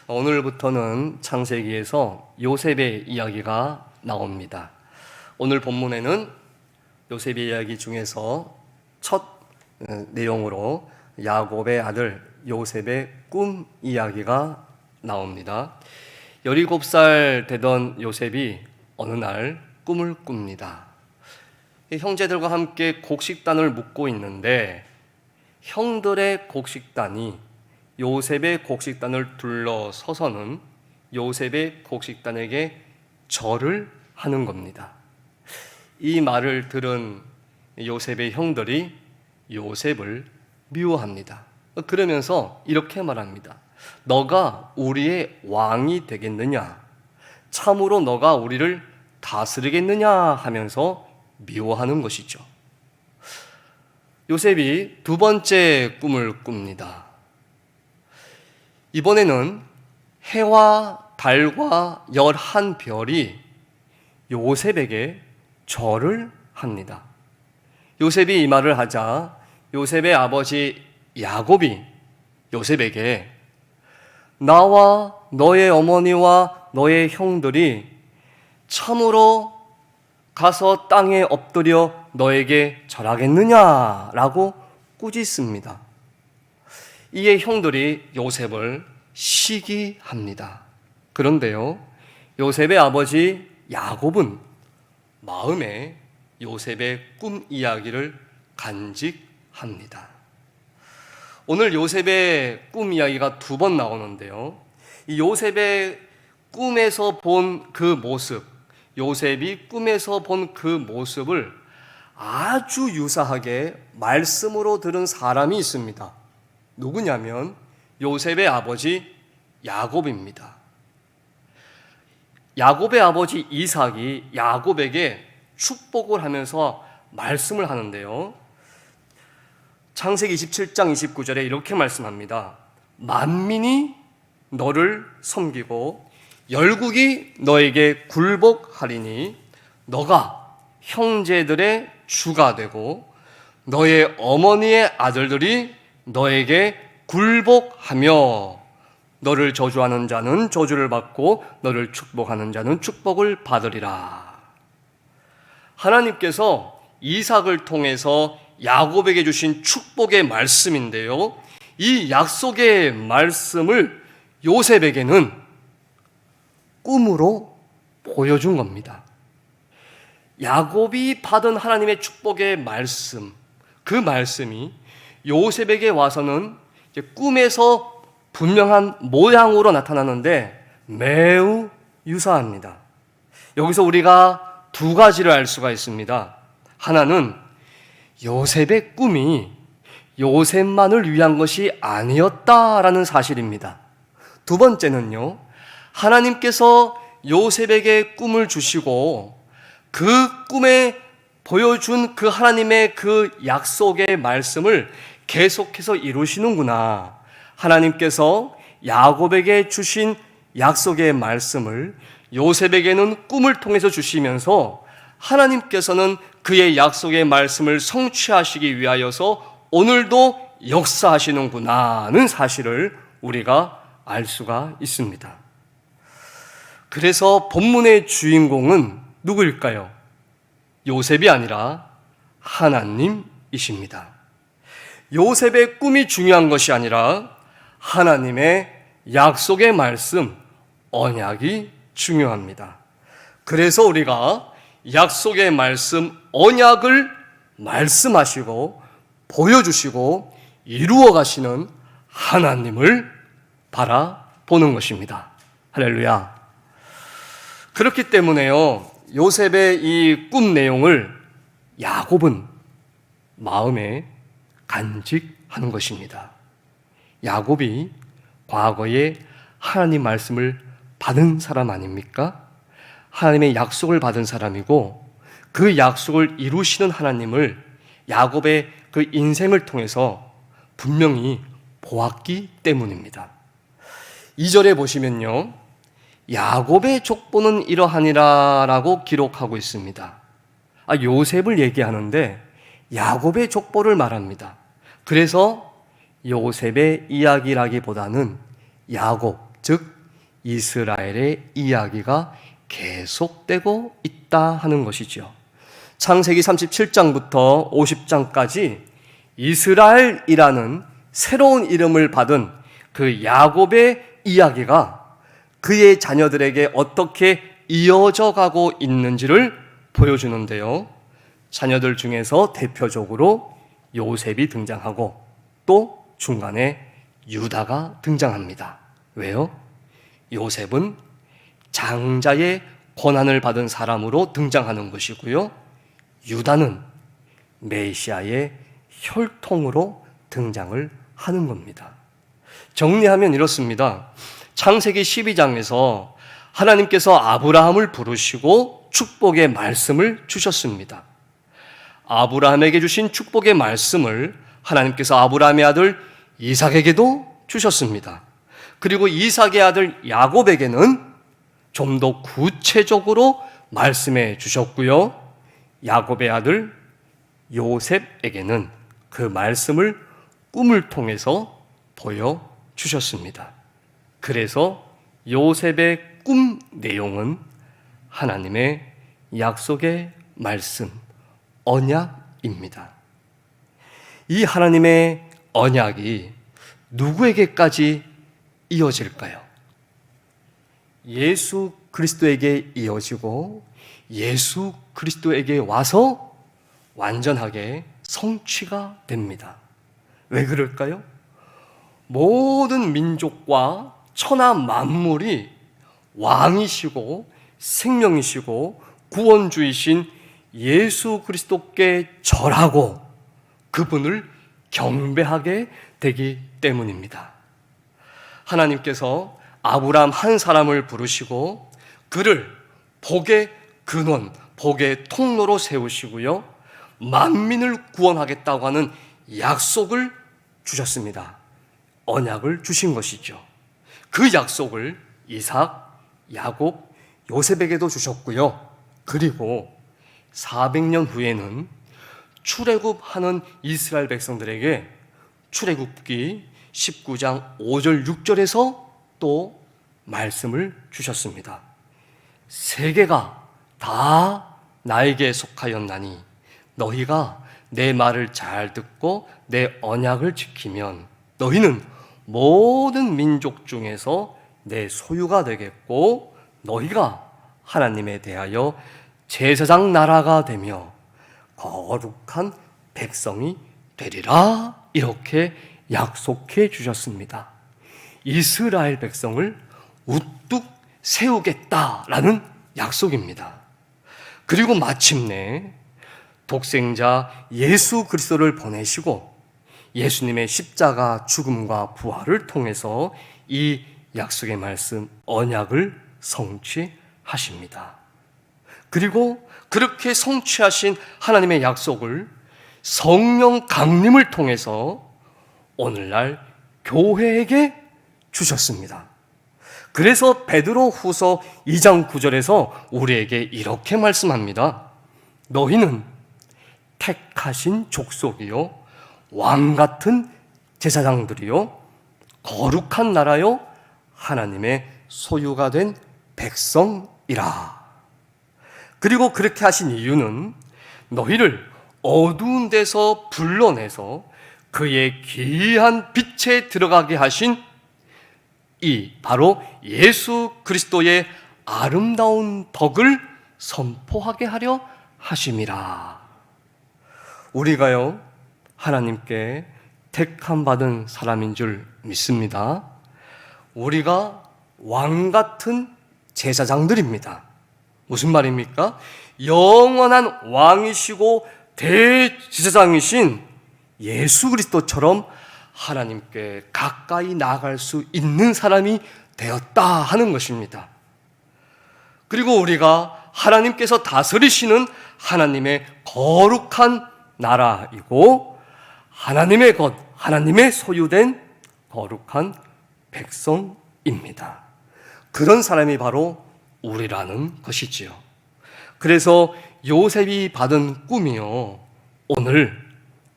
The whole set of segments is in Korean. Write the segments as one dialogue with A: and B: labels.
A: 오늘부터는 창세기에서 요셉의 이야기가 나옵니다. 오늘 본문에는 요셉의 이야기 중에서 첫 내용으로 야곱의 아들 요셉의 꿈 이야기가 나옵니다. 17살 되던 요셉이 어느 날 꿈을 꿉니다. 형제들과 함께 곡식단을 묶고 있는데 형들의 곡식단이 요셉의 곡식단을 둘러서서는 요셉의 곡식단에게 절을 하는 겁니다. 이 말을 들은 요셉의 형들이 요셉을 미워합니다. 그러면서 이렇게 말합니다. 너가 우리의 왕이 되겠느냐? 참으로 너가 우리를 다스리겠느냐? 하면서 미워하는 것이죠. 요셉이 두 번째 꿈을 꿉니다. 이번에는 해와 달과 11별이 요셉에게 절을 합니다. 요셉이 이 말을 하자 요셉의 아버지 야곱이 요셉에게 나와 너의 어머니와 너의 형들이 참으로 가서 땅에 엎드려 너에게 절하겠느냐라고 꾸짖습니다. 이에 형들이 요셉을 시기합니다. 그런데요, 요셉의 아버지 야곱은 마음에 요셉의 꿈 이야기를 간직합니다. 오늘 요셉의 꿈 이야기가 두 번 나오는데요, 이 요셉의 꿈에서 본 그 모습, 요셉이 꿈에서 본 그 모습을 아주 유사하게 말씀으로 들은 사람이 있습니다. 누구냐면 요셉의 아버지 야곱입니다. 야곱의 아버지 이삭이 야곱에게 축복을 하면서 말씀을 하는데요, 창세기 27장 29절에 이렇게 말씀합니다. 만민이 너를 섬기고 열국이 너에게 굴복하리니 너가 형제들의 주가 되고 너의 어머니의 아들들이 너에게 굴복하며 너를 저주하는 자는 저주를 받고 너를 축복하는 자는 축복을 받으리라. 하나님께서 이삭을 통해서 야곱에게 주신 축복의 말씀인데요, 이 약속의 말씀을 요셉에게는 꿈으로 보여준 겁니다. 야곱이 받은 하나님의 축복의 말씀, 그 말씀이 요셉에게 와서는 꿈에서 분명한 모양으로 나타나는데 매우 유사합니다. 여기서 우리가 두 가지를 알 수가 있습니다. 하나는 요셉의 꿈이 요셉만을 위한 것이 아니었다라는 사실입니다. 두 번째는요, 하나님께서 요셉에게 꿈을 주시고 그 꿈에 보여준 그 하나님의 그 약속의 말씀을 계속해서 이루시는구나. 하나님께서 야곱에게 주신 약속의 말씀을 요셉에게는 꿈을 통해서 주시면서 하나님께서는 그의 약속의 말씀을 성취하시기 위하여서 오늘도 역사하시는구나는 사실을 우리가 알 수가 있습니다. 그래서 본문의 주인공은 누구일까요? 요셉이 아니라 하나님이십니다. 요셉의 꿈이 중요한 것이 아니라 하나님의 약속의 말씀, 언약이 중요합니다. 그래서 우리가 약속의 말씀, 언약을 말씀하시고 보여주시고 이루어 가시는 하나님을 바라보는 것입니다. 할렐루야. 그렇기 때문에요, 요셉의 이 꿈 내용을 야곱은 마음에 간직하는 것입니다. 야곱이 과거에 하나님 말씀을 받은 사람 아닙니까? 하나님의 약속을 받은 사람이고 그 약속을 이루시는 하나님을 야곱의 그 인생을 통해서 분명히 보았기 때문입니다. 2절에 보시면요, 야곱의 족보는 이러하니라 라고 기록하고 있습니다. 요셉을 얘기하는데 야곱의 족보를 말합니다. 그래서 요셉의 이야기라기보다는 야곱, 즉 이스라엘의 이야기가 계속되고 있다 하는 것이죠. 창세기 37장부터 50장까지 이스라엘이라는 새로운 이름을 받은 그 야곱의 이야기가 그의 자녀들에게 어떻게 이어져 가고 있는지를 보여주는데요. 자녀들 중에서 대표적으로 요셉이 등장하고 또 중간에 유다가 등장합니다. 왜요? 요셉은 장자의 권한을 받은 사람으로 등장하는 것이고요. 유다는 메시아의 혈통으로 등장을 하는 겁니다. 정리하면 이렇습니다. 창세기 12장에서 하나님께서 아브라함을 부르시고 축복의 말씀을 주셨습니다. 아브라함에게 주신 축복의 말씀을 하나님께서 아브라함의 아들 이삭에게도 주셨습니다. 그리고 이삭의 아들 야곱에게는 좀 더 구체적으로 말씀해 주셨고요. 야곱의 아들 요셉에게는 그 말씀을 꿈을 통해서 보여주셨습니다. 그래서 요셉의 꿈 내용은 하나님의 약속의 말씀, 언약입니다. 이 하나님의 언약이 누구에게까지 이어질까요? 예수 그리스도에게 이어지고 예수 그리스도에게 와서 완전하게 성취가 됩니다. 왜 그럴까요? 모든 민족과 천하 만물이 왕이시고 생명이시고 구원주이신 예수 그리스도께 절하고 그분을 경배하게 되기 때문입니다. 하나님께서 아브라함 한 사람을 부르시고 그를 복의 근원, 복의 통로로 세우시고요. 만민을 구원하겠다고 하는 약속을 주셨습니다. 언약을 주신 것이죠. 그 약속을 이삭, 야곱, 요셉에게도 주셨고요. 그리고 400년 후에는 출애굽하는 이스라엘 백성들에게 출애굽기 19장 5절 6절에서 또 말씀을 주셨습니다. 세계가 다 나에게 속하였나니 너희가 내 말을 잘 듣고 내 언약을 지키면 너희는 모든 민족 중에서 내 소유가 되겠고 너희가 하나님에 대하여 제사장 나라가 되며 거룩한 백성이 되리라 이렇게 약속해 주셨습니다. 이스라엘 백성을 우뚝 세우겠다라는 약속입니다. 그리고 마침내 독생자 예수 그리스도를 보내시고 예수님의 십자가 죽음과 부활을 통해서 이 약속의 말씀 언약을 성취하십니다. 그리고 그렇게 성취하신 하나님의 약속을 성령 강림을 통해서 오늘날 교회에게 주셨습니다. 그래서 베드로 후서 2장 9절에서 우리에게 이렇게 말씀합니다. 너희는 택하신 족속이요 왕 같은 제사장들이요 거룩한 나라요 하나님의 소유가 된 백성이라. 그리고 그렇게 하신 이유는 너희를 어두운 데서 불러내서 그의 귀한 빛에 들어가게 하신 이 바로 예수 그리스도의 아름다운 덕을 선포하게 하려 하심이라. 우리가요 하나님께 택함 받은 사람인 줄 믿습니다. 우리가 왕 같은 제사장들입니다. 무슨 말입니까? 영원한 왕이시고 대제사장이신 예수 그리스도처럼 하나님께 가까이 나아갈 수 있는 사람이 되었다 하는 것입니다. 그리고 우리가 하나님께서 다스리시는 하나님의 거룩한 나라이고 하나님의 것, 하나님의 소유된 거룩한 백성입니다. 그런 사람이 바로 우리라는 것이지요. 그래서 요셉이 받은 꿈이요 오늘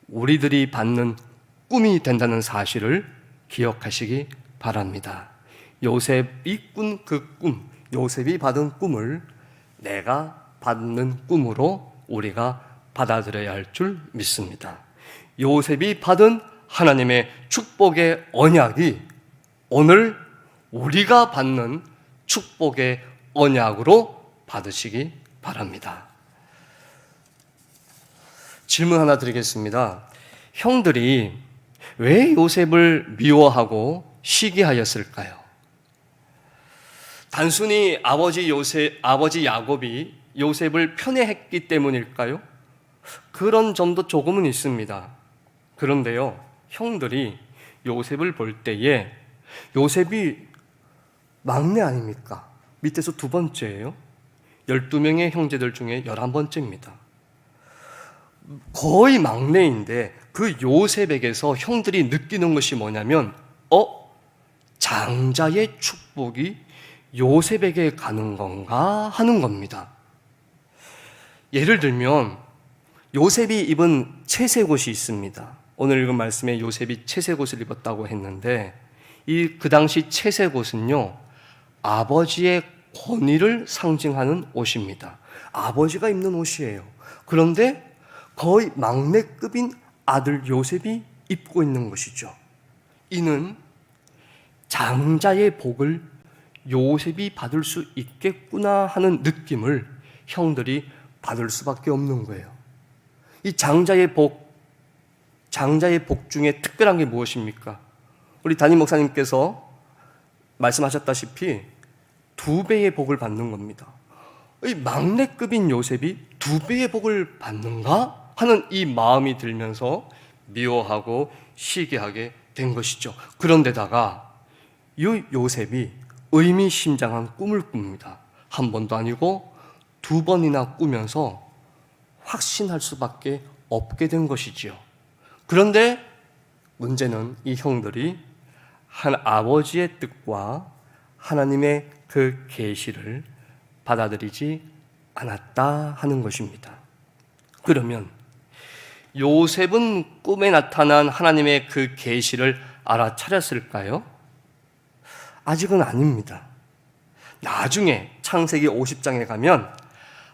A: 우리들이 받는 꿈이 된다는 사실을 기억하시기 바랍니다. 요셉이 꾼 그 꿈, 요셉이 받은 꿈을 내가 받는 꿈으로 우리가 받아들여야 할 줄 믿습니다. 요셉이 받은 하나님의 축복의 언약이 오늘 우리가 받는 축복의 언약으로 받으시기 바랍니다. 질문 하나 드리겠습니다. 형들이 왜 요셉을 미워하고 시기하였을까요? 단순히 아버지 야곱이 요셉을 편애했기 때문일까요? 그런 점도 조금은 있습니다. 그런데요, 형들이 요셉을 볼 때에 요셉이 막내 아닙니까? 밑에서 두 번째예요. 12명의 형제들 중에 11번째입니다. 거의 막내인데 그 요셉에게서 형들이 느끼는 것이 뭐냐면 장자의 축복이 요셉에게 가는 건가 하는 겁니다. 예를 들면 요셉이 입은 채색옷이 있습니다. 오늘 읽은 말씀에 요셉이 채색옷을 입었다고 했는데 그 당시 채색옷은요, 아버지의 권위를 상징하는 옷입니다. 아버지가 입는 옷이에요. 그런데 거의 막내급인 아들 요셉이 입고 있는 것이죠. 이는 장자의 복을 요셉이 받을 수 있겠구나 하는 느낌을 형들이 받을 수밖에 없는 거예요. 이 장자의 복 중에 특별한 게 무엇입니까? 우리 담임 목사님께서 말씀하셨다시피 2배의 복을 받는 겁니다. 이 막내급인 요셉이 2배의 복을 받는가 하는 이 마음이 들면서 미워하고 시기하게 된 것이죠. 그런데다가 이 요셉이 의미심장한 꿈을 꿉니다. 한 번도 아니고 2번이나 꾸면서 확신할 수밖에 없게 된 것이지요. 그런데 문제는 이 형들이 한 아버지의 뜻과 하나님의 그 계시를 받아들이지 않았다 하는 것입니다. 그러면 요셉은 꿈에 나타난 하나님의 그 계시를 알아차렸을까요? 아직은 아닙니다. 나중에 창세기 50장에 가면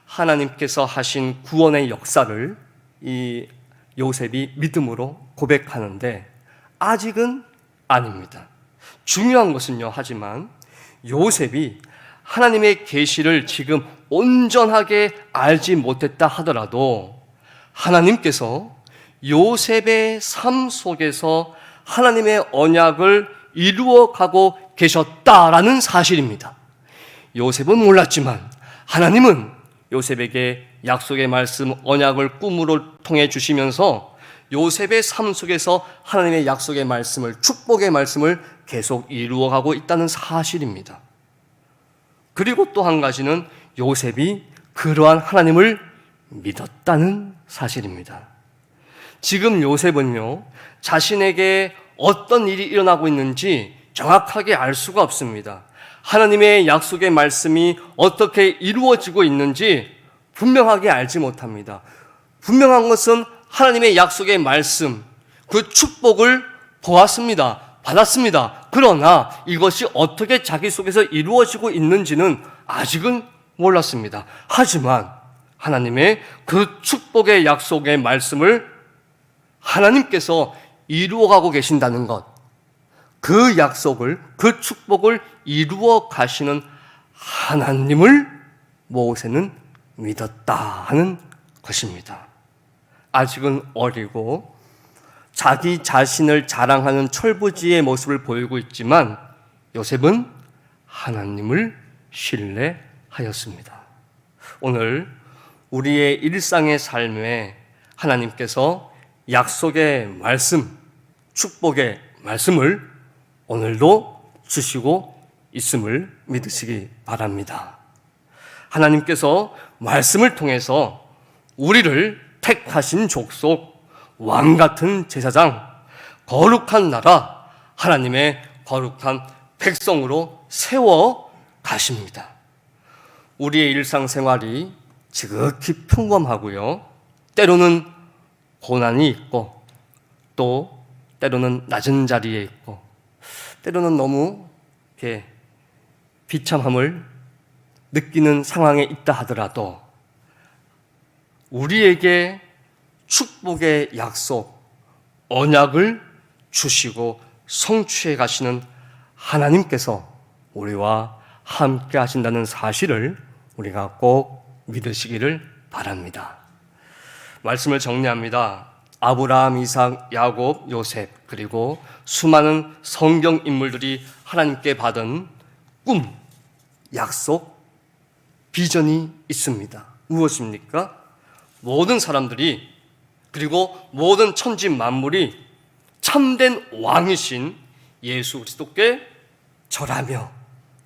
A: 하나님께서 하신 구원의 역사를 이 요셉이 믿음으로 고백하는데 아직은 아닙니다. 중요한 것은요, 하지만 요셉이 하나님의 계시를 지금 온전하게 알지 못했다 하더라도 하나님께서 요셉의 삶 속에서 하나님의 언약을 이루어가고 계셨다라는 사실입니다. 요셉은 몰랐지만 하나님은 요셉에게 약속의 말씀, 언약을 꿈으로 통해 주시면서 요셉의 삶 속에서 하나님의 약속의 말씀을, 축복의 말씀을 계속 이루어가고 있다는 사실입니다. 그리고 또 한 가지는 요셉이 그러한 하나님을 믿었다는 사실입니다. 지금 요셉은요, 자신에게 어떤 일이 일어나고 있는지 정확하게 알 수가 없습니다. 하나님의 약속의 말씀이 어떻게 이루어지고 있는지 분명하게 알지 못합니다. 분명한 것은 하나님의 약속의 말씀, 그 축복을 보았습니다. 받았습니다. 그러나 이것이 어떻게 자기 속에서 이루어지고 있는지는 아직은 몰랐습니다. 하지만 하나님의 그 축복의 약속의 말씀을 하나님께서 이루어가고 계신다는 것, 그 약속을, 그 축복을 이루어 가시는 하나님을 모세는 믿었다 하는 것입니다. 아직은 어리고 자기 자신을 자랑하는 철부지의 모습을 보이고 있지만 요셉은 하나님을 신뢰하였습니다. 오늘 우리의 일상의 삶에 하나님께서 약속의 말씀, 축복의 말씀을 오늘도 주시고 있음을 믿으시기 바랍니다. 하나님께서 말씀을 통해서 우리를 택하신 족속, 왕같은 제사장, 거룩한 나라, 하나님의 거룩한 백성으로 세워 가십니다. 우리의 일상생활이 지극히 평범하고요, 때로는 고난이 있고 또 때로는 낮은 자리에 있고 때로는 너무 이렇게 비참함을 느끼는 상황에 있다 하더라도 우리에게 축복의 약속, 언약을 주시고 성취해 가시는 하나님께서 우리와 함께 하신다는 사실을 우리가 꼭 믿으시기를 바랍니다. 말씀을 정리합니다. 아브라함, 이삭, 야곱, 요셉, 그리고 수많은 성경 인물들이 하나님께 받은 꿈, 약속, 비전이 있습니다. 무엇입니까? 모든 사람들이, 그리고 모든 천지 만물이 참된 왕이신 예수 그리스도께 절하며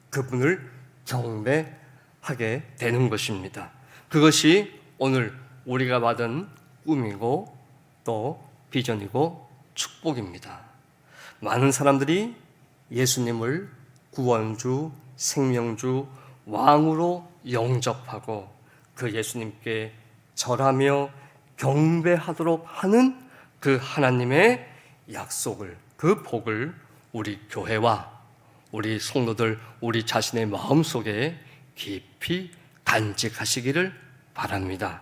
A: 그분을 경배하게 되는 것입니다. 그것이 오늘 우리가 받은 꿈이고 또 비전이고 축복입니다. 많은 사람들이 예수님을 구원주, 생명주, 왕으로 영접하고 그 예수님께 절하며 경배하도록 하는 그 하나님의 약속을, 그 복을 우리 교회와 우리 성도들, 우리 자신의 마음속에 깊이 간직하시기를 바랍니다.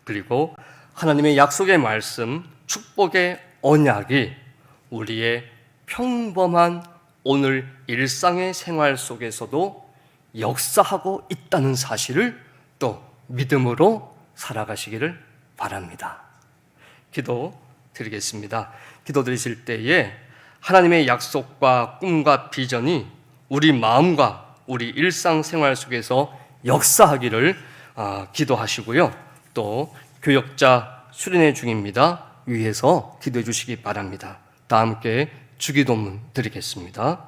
A: 그리고 하나님의 약속의 말씀, 축복의 언약이 우리의 평범한 오늘 일상의 생활 속에서도 역사하고 있다는 사실을 또 믿음으로 살아가시기를 바랍니다. 기도 드리겠습니다. 기도 드리실 때에 하나님의 약속과 꿈과 비전이 우리 마음과 우리 일상생활 속에서 역사하기를 기도하시고요. 또 교역자 수련회 중입니다. 위에서 기도해 주시기 바랍니다. 다 함께 주기도문 드리겠습니다.